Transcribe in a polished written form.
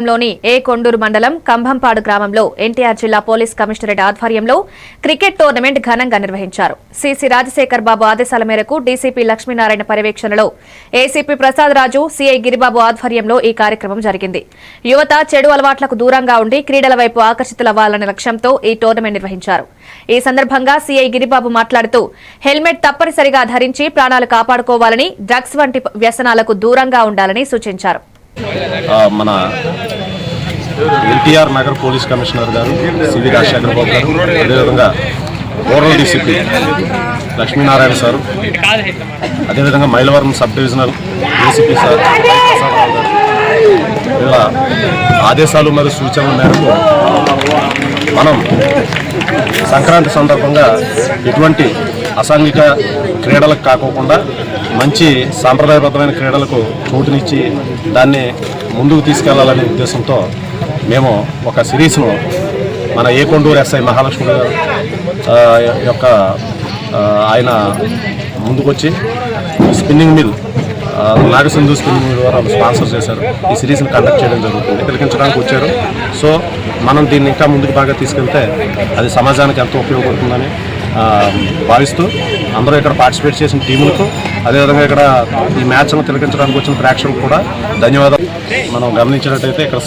లోని ఏ కొండూరు మండలం కంభంపాడు గ్రామంలో ఎన్టీఆర్ జిల్లా పోలీస్ కమిషనరేట్ ఆధ్వర్యంలో క్రికెట్ టోర్నమెంట్ ఘనంగా నిర్వహించారు. సిసి రాజశేఖర్ బాబు ఆదేశాల మేరకు డీసీపీ లక్ష్మీనారాయణ పర్యవేక్షణలో ఏసీపీ ప్రసాద్ రాజు, సీఐ గిరిబాబు ఆధ్వర్యంలో ఈ కార్యక్రమం జరిగింది. యువత చెడు అలవాట్లకు దూరంగా ఉండి క్రీడల వైపు ఆకర్షితులవ్వాలనే లక్ష్యంతో ఈ టోర్నమెంట్ నిర్వహించారు. ఈ సందర్భంగా సీఐ గిరిబాబు మాట్లాడుతూ హెల్మెట్ తప్పనిసరిగా ధరించి ప్రాణాలు కాపాడుకోవాలని, డ్రగ్స్ వంటి వ్యసనాలకు దూరంగా ఉండాలని సూచించారు. మన ఎన్టీఆర్ నగర్ పోలీస్ కమిషనర్ గారు సివి రాజశేఖర్ బాబు గారు, అదేవిధంగా రూరల్ డీసీపీ లక్ష్మీనారాయణ సార్, అదేవిధంగా Mylavaram sub divisional DCP sir Prasadarao గారు వీళ్ళ ఆదేశాలు మరియు సూచనల మేరకు మనం సంక్రాంతి సందర్భంగా ఎటువంటి అసాంఘిక క్రీడలకు కాకోకుండా మంచి సాంప్రదాయబద్ధమైన క్రీడలకు చోటునిచ్చి దాన్ని ముందుకు తీసుకెళ్లాలనే ఉద్దేశంతో మేము ఒక సిరీస్ను మన ఏ కొండూరు ఎస్ఐ మహాలక్ష్మి గారు యొక్క ఆయన ముందుకొచ్చి spinning mill Nagasindhu spinning mill ద్వారా స్పాన్సర్ చేశారు. ఈ సిరీస్ని కండక్ట్ చేయడం జరుగుతుంది, తిలకించడానికి వచ్చారు. సో మనం దీన్ని ఇంకా ముందుకు బాగా తీసుకెళ్తే అది సమాజానికి ఎంతో ఉపయోగపడుతుందని భావిస్తూ అందరూ ఇక్కడ పార్టిసిపేట్ చేసిన టీములకు, అదేవిధంగా ఇక్కడ ఈ మ్యాచ్ను తిలకించడానికి వచ్చిన ప్రేక్షకులకు కూడా ధన్యవాదాలు. మనం గమనించినట్టయితే ఇక్కడ